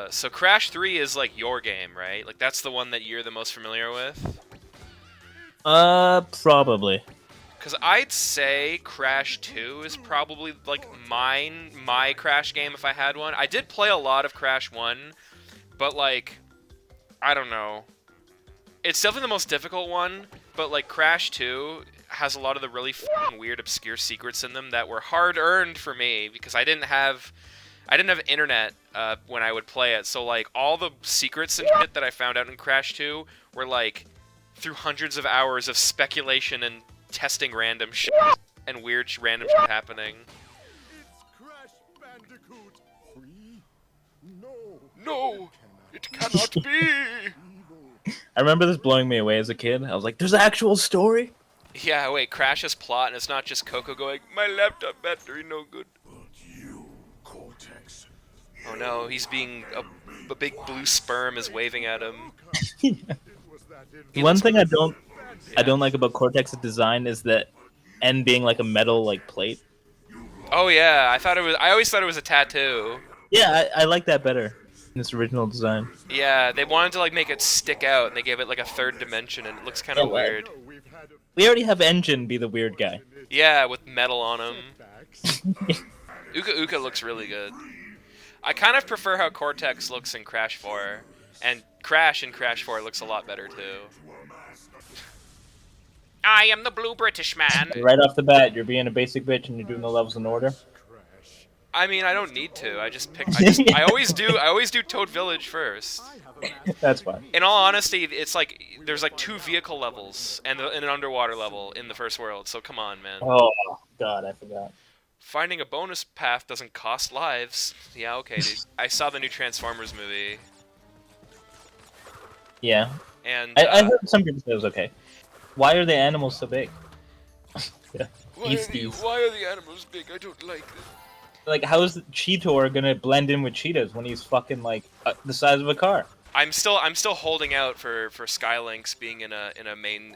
So Crash 3 is like your game, right? Like that's the one that you're the most familiar with? Probably. Because I'd say Crash 2 is probably like my Crash game if I had one. I did play a lot of Crash 1, but like, I don't know. It's definitely the most difficult one, but like Crash 2 has a lot of the really weird, obscure secrets in them that were hard earned for me because I didn't have internet when I would play it. So like all the secrets and shit that I found out in Crash 2 were like through hundreds of hours of speculation and testing random shit and weird random shit happening. It's Crash Bandicoot. Free? No, it cannot be. I remember this blowing me away as a kid. I was like, "There's an actual story." Yeah, wait, Crash's plot, and it's not just Coco going, my laptop battery no good. But you, Cortex. Oh no, he's being a big blue sperm is waving at him. One thing I don't like about Cortex's design is that end being like a metal like plate. Oh yeah, I always thought it was a tattoo. Yeah, I like that better in this original design. Yeah, they wanted to like make it stick out, and they gave it like a third dimension, and it looks kind of Yeah, weird. We already have Engine be the weird guy. Yeah, with metal on him. Uka Uka looks really good. I kind of prefer how Cortex looks in Crash 4, and Crash in Crash 4 looks a lot better too. I am the blue British man. Right off the bat, you're being a basic bitch and you're doing the levels in order. I mean, I don't need to. I always do Toad Village first. That's fine. In all honesty, it's like there's like 2 vehicle levels and an underwater level in the first world. So come on, man. Oh god, I forgot. Finding a bonus path doesn't cost lives. Yeah, okay, dude. I saw the new Transformers movie. Yeah. And I heard some people say it was okay. Why are the animals so big? Yeah. why are the animals big? I don't like them. Like, how is Cheetor gonna blend in with cheetahs when he's fucking like the size of a car? I'm still holding out for skylynx being in a main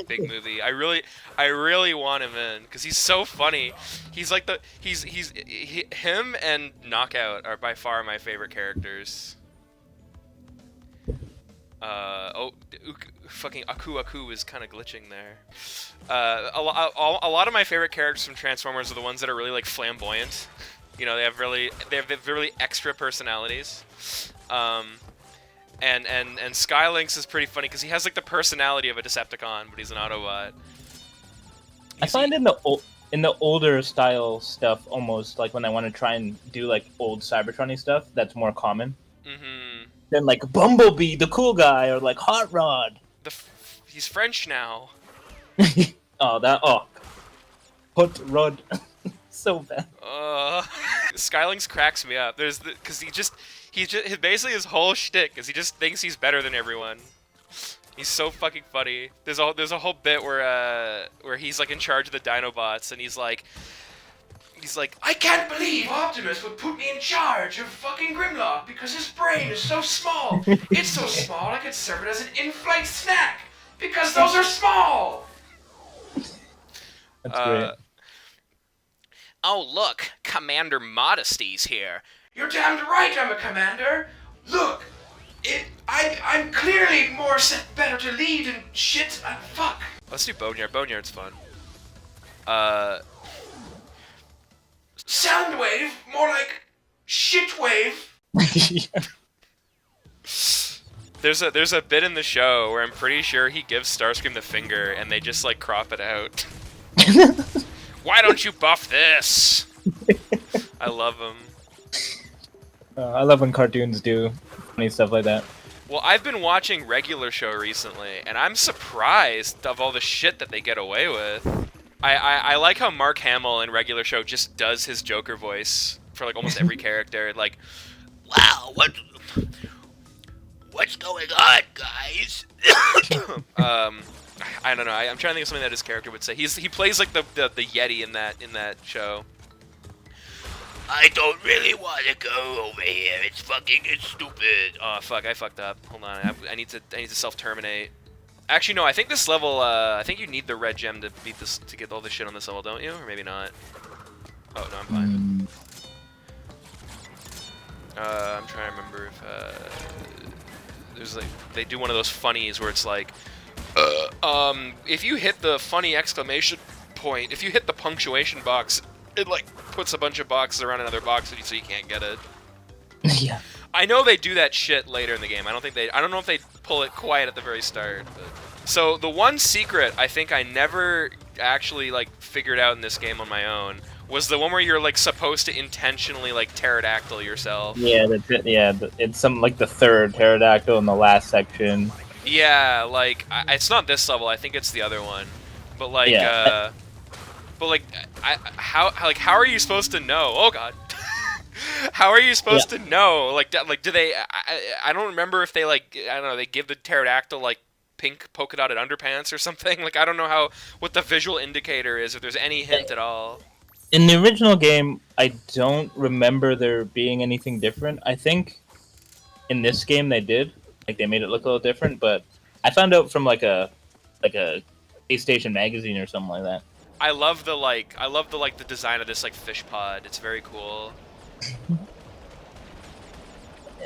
big movie. I really want him in because he's so funny. He's like him and Knockout are by far my favorite characters. Fucking Aku is kind of glitching there. A lot of my favorite characters from Transformers are the ones that are really like flamboyant. You know, they have really extra personalities. And skylynx is pretty funny because he has like the personality of a Decepticon, but he's an Autobot. I find in the older style stuff, almost like when I want to try and do like old Cybertron-y stuff, that's more common. Mm-hmm. Than like Bumblebee, the cool guy, or like Hot Rod. He's French now. Hot Rod, so bad. Skylynx cracks me up. Because basically his whole shtick is he just thinks he's better than everyone. He's so fucking funny. There's a whole bit where he's like in charge of the Dinobots, and he's like, I can't believe Optimus would put me in charge of fucking Grimlock because his brain is so small. It's so small I could serve it as an in-flight snack because those are small. That's great. Oh look, Commander Modesty's here. You're damned right I'm a commander. Look, I'm clearly more set better to lead and shit. Fuck. Let's do Boneyard. Boneyard's fun. Soundwave, more like shitwave. There's a bit in the show where I'm pretty sure he gives Starscream the finger and they just like crop it out. Why don't you buff this? I love him. I love when cartoons do funny stuff like that. Well, I've been watching Regular Show recently, and I'm surprised of all the shit that they get away with. I like how Mark Hamill in Regular Show just does his Joker voice for like almost every character. Like, wow, what's going on, guys? I don't know. I'm trying to think of something that his character would say. He plays like the Yeti in that show. I don't really want to go over here. It's stupid. Oh fuck, I fucked up. Hold on, I need to self-terminate. Actually, no. I think this level. I think you need the red gem to beat this to get all the shit on this level, don't you? Or maybe not. Oh no, I'm fine. I'm trying to remember if there's like they do one of those funnies where it's like, if you hit the funny exclamation point, if you hit the punctuation box, it like puts a bunch of boxes around another box so you can't get it. Yeah. I know they do that shit later in the game. I don't know if they pull it quite at the very start. But. So the one secret I think I never actually like figured out in this game on my own was the one where you're like supposed to intentionally like pterodactyl yourself. Yeah, it's some like the third pterodactyl in the last section. Yeah, like it's not this level. I think it's the other one. But like, Yeah. how are you supposed to know? Oh god. How are you supposed to know? Like do they? I don't remember if they like I don't know. They give the pterodactyl like pink polka dotted underpants or something. Like I don't know what the visual indicator is if there's any hint at all. In the original game, I don't remember there being anything different. I think in this game they did. Like they made it look a little different, but I found out from like a PlayStation magazine or something like that. I love the design of this like fish pod. It's very cool.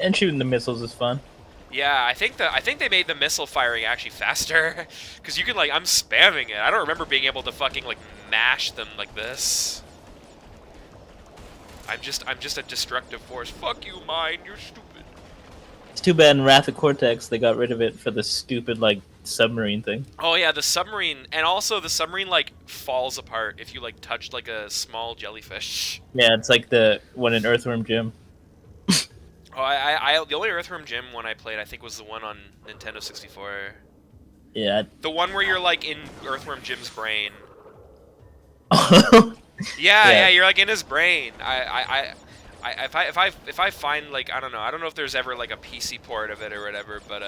And shooting the missiles is fun. Yeah, I think they made the missile firing actually faster, because you can like I'm spamming it. I don't remember being able to fucking like mash them like this. I'm just a destructive force. Fuck you, mine. You're stupid. It's too bad in Wrath of Cortex they got rid of it for the stupid like submarine thing. Oh yeah, the submarine, and also the submarine like falls apart if you like touch like a small jellyfish. Yeah, it's like the one in Earthworm Jim. Oh, the only Earthworm Jim one I played, I think, was the one on Nintendo 64. Yeah. The one where you're like in Earthworm Jim's brain. Yeah. Yeah, you're like in his brain. If I find like I don't know if there's ever like a PC port of it or whatever, but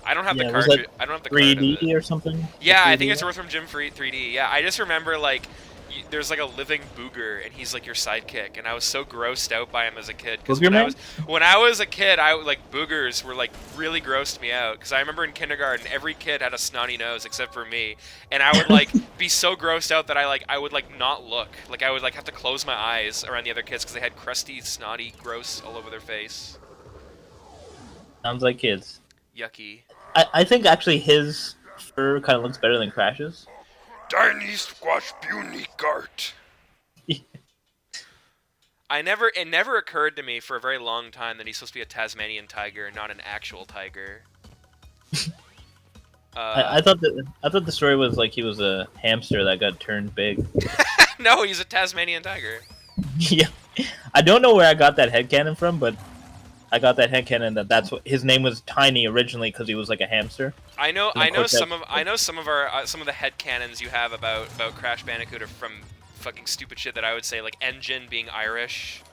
I don't have the cartridge. Like I don't have the 3D or something. Yeah, I think it's Earthworm Jim 3D. Yeah, I just remember like there's like a living booger and he's like your sidekick, and I was so grossed out by him as a kid because when I was a kid, I like boogers were like really grossed me out because I remember in kindergarten every kid had a snotty nose except for me, and I would like be so grossed out that I would like not look, like I would like have to close my eyes around the other kids because they had crusty, snotty, gross all over their face. Sounds like kids. Yucky. I think actually his fur kind of looks better than Crash's. Tiny squash puny cart. It never occurred to me for a very long time that he's supposed to be a Tasmanian tiger and not an actual tiger. I thought the story was like he was a hamster that got turned big. No, he's a Tasmanian tiger. Yeah, I don't know where I got that headcanon from, but I got that headcanon that's what his name was Tiny originally because he was like a hamster. I know some of the headcanons you have about Crash Bandicoot are from fucking stupid shit that I would say, like Engine being Irish.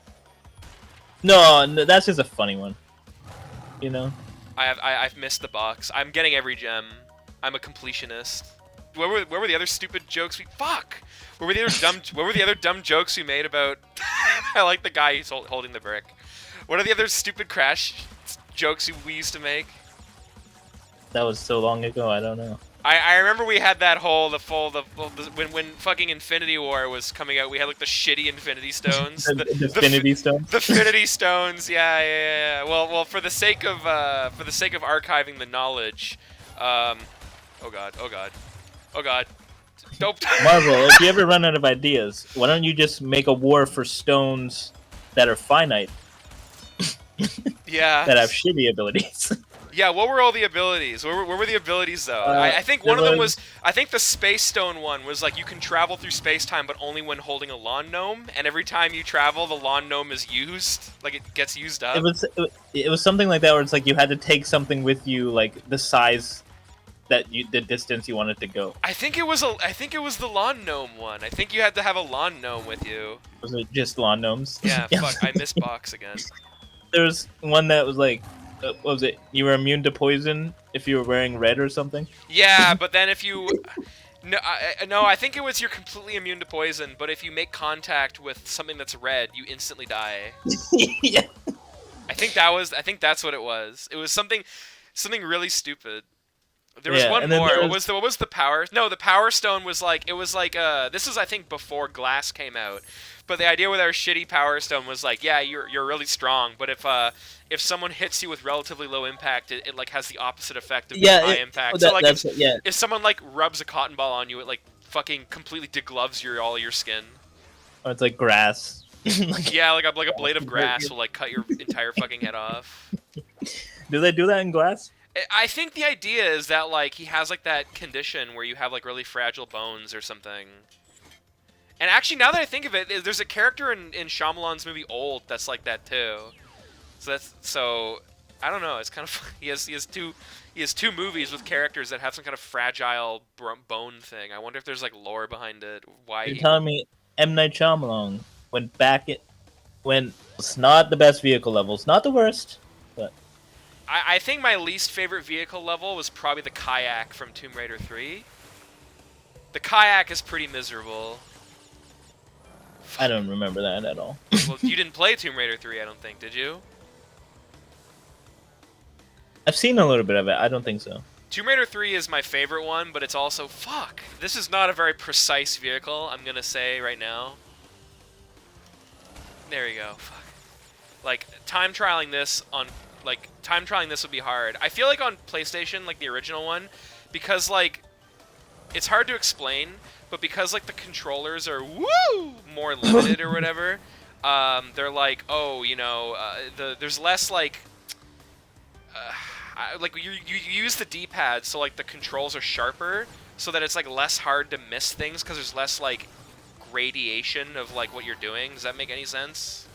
No, that's just a funny one. You know. I've missed the box. I'm getting every gem. I'm a completionist. Where were the other stupid jokes What were the other dumb jokes we made about I like the guy who's holding the brick. What are the other stupid Crash jokes we used to make? That was so long ago, I don't know. I remember we had that whole when fucking Infinity War was coming out, we had like the shitty Infinity Stones. the Finity Stones. The Finity Stones, yeah. Well, for the sake of archiving the knowledge, oh god. Dope. Marvel, if you ever run out of ideas, why don't you just make a war for stones that are finite? Yeah. That have shitty abilities. Yeah, what were all the abilities? What were the abilities, though? I think one of them was... I think the Space Stone one was, like, you can travel through space-time, but only when holding a lawn gnome, and every time you travel, the lawn gnome is used. Like, it gets used up. It was something like that, where it's like you had to take something with you, like, the size the distance you wanted to go. I think it was the lawn gnome one. I think you had to have a lawn gnome with you. Was it just lawn gnomes? Yeah, fuck, I missed box again. There was one that was like... what was it? You were immune to poison if you were wearing red or something? Yeah, but then if you... No, I think it was you're completely immune to poison, but if you make contact with something that's red, you instantly die. Yeah. I think that's what it was. It was something really stupid. There was Yeah, one and then more. there What was the power? No, the power stone was like this was I think before Glass came out. But the idea with our shitty power stone was like, yeah, you're really strong, but if someone hits you with relatively low impact, it like has the opposite effect of being Yeah, high impact. that, So like that's yeah. if someone like rubs a cotton ball on you, it like fucking completely degloves all your skin. Or it's like grass. Like, Yeah, like a blade of yeah. grass will like cut your entire fucking head off. Do they do that in Glass? I think the idea is that like he has like that condition where you have like really fragile bones or something. And actually, now that I think of it, there's a character in Shyamalan's movie Old that's like that too. So I don't know. It's kind of he has two movies with characters that have some kind of fragile bone thing. I wonder if there's like lore behind it. Why? You're telling me M. Night Shyamalan went back when it's not the best vehicle levels, not the worst, but I think my least favorite vehicle level was probably the kayak from Tomb Raider 3. The kayak is pretty miserable. I don't remember that at all. Well, you didn't play Tomb Raider 3, I don't think, did you? I've seen a little bit of it. I don't think so. Tomb Raider 3 is my favorite one, but it's also, fuck. This is not a very precise vehicle, I'm gonna say right now. There you go. Fuck. Like, time trialing this would be hard. I feel like on PlayStation, like the original one, because, like, it's hard to explain, but because, like, the controllers are, more limited or whatever, they're like, oh, you know, there's less, like, you use the D-pad, so, like, the controls are sharper, so that it's, like, less hard to miss things, because there's less, like, gradation of, like, what you're doing. Does that make any sense?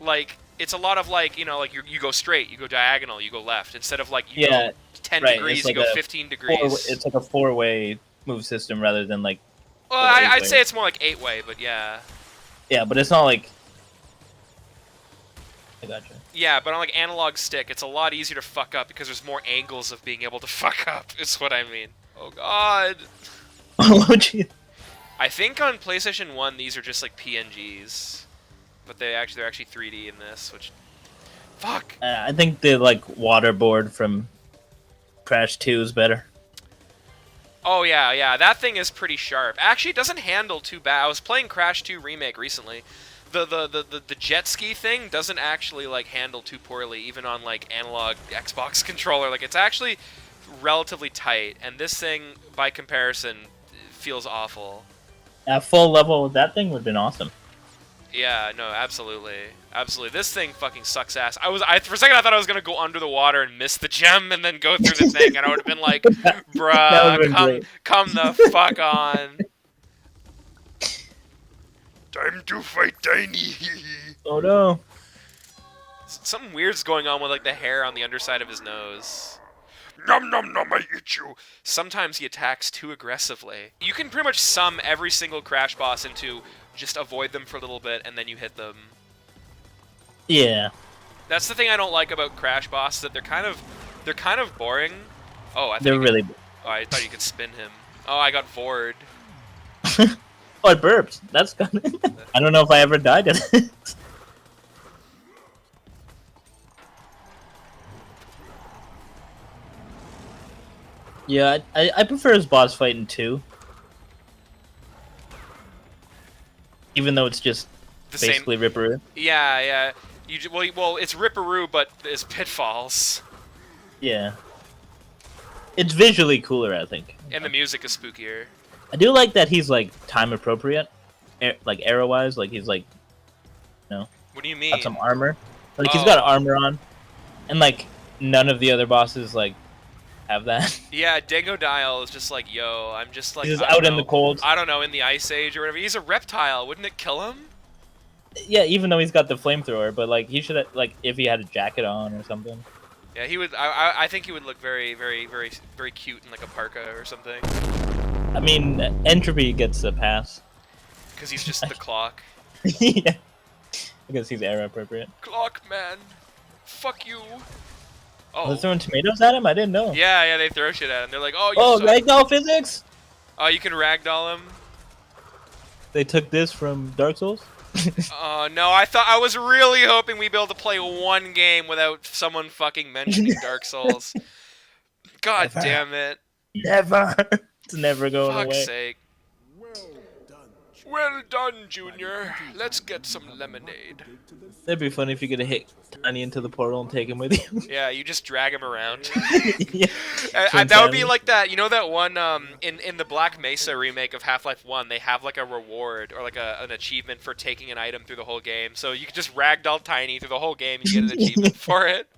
Like, it's a lot of, like, you know, like, you go straight, you go diagonal, you go left, instead of, like, you go 10 degrees, it's like you go 15 degrees. It's like a 4-way move system rather than, like... Well, I'd say it's more like 8-way, but yeah. Yeah, but it's not like... I gotcha. Yeah, but on, like, analog stick, it's a lot easier to fuck up because there's more angles of being able to fuck up, is what I mean. Oh, God. I think on PlayStation 1, these are just, like, PNGs. But they're actually 3D in this, which... Fuck! I think the, like, waterboard from Crash 2 is better. Oh, yeah, that thing is pretty sharp. Actually, it doesn't handle too bad. I was playing Crash 2 Remake recently. The jet ski thing doesn't actually, like, handle too poorly, even on, like, analog Xbox controller. Like, it's actually relatively tight, and this thing, by comparison, feels awful. At full level, that thing would have been awesome. Yeah, no, absolutely. Absolutely. This thing fucking sucks ass. For a second I thought I was gonna go under the water and miss the gem and then go through the thing, and I would have been like, bruh, come the fuck on. Time to fight Tiny. Oh no. Something weird's going on with, like, the hair on the underside of his nose. Nom nom nom, I eat you. Sometimes he attacks too aggressively. You can pretty much sum every single Crash boss into just avoid them for a little bit and then you hit them. Yeah. That's the thing I don't like about Crash bosses, that they're kind of boring. Oh, They're really... Oh, I thought you could spin him. Oh, I got vored. Oh, I burped. That's good. I don't know if I ever died at it. Yeah, I prefer his boss fight in 2. Even though it's just basically Ripperoo. Yeah. Well, it's Ripperoo, but it's pitfalls. Yeah. It's visually cooler, I think. And the music is spookier. I do like that he's, like, time appropriate. Like, arrow-wise. Like, he's, like, you know... What do you mean? Got some armor. Like, he's got armor on. And, like, none of the other bosses, like, have that. Yeah, dingodile is just like, yo, I'm just, like... He's out in the cold. I don't know, in the Ice Age or whatever. He's a reptile. Wouldn't it kill him? Yeah, even though he's got the flamethrower, but, like, he should, like, if he had a jacket on or something. Yeah, he would... I think he would look very, very, very, very cute in, like, a parka or something. I mean, Entropy gets a pass. Because he's just the clock. Yeah. Because he's era appropriate. Clock, man. Fuck you. Oh. They're throwing tomatoes at him? I didn't know. Yeah, they throw shit at him. They're like, oh, you ragdoll physics? Oh, you can ragdoll him? They took this from Dark Souls? Oh no, I was really hoping we'd be able to play one game without someone fucking mentioning Dark Souls. God Never. damn it. Never. It's never going Fuck's away. sake. Well done, Junior. Let's get some lemonade. That'd be funny if you could hit Tiny into the portal and take him with you. Yeah, you just drag him around. Yeah. That would be like that. You know that one in the Black Mesa remake of Half-Life 1, they have like a reward or like an achievement for taking an item through the whole game. So you could just ragdoll Tiny through the whole game and you get an achievement for it.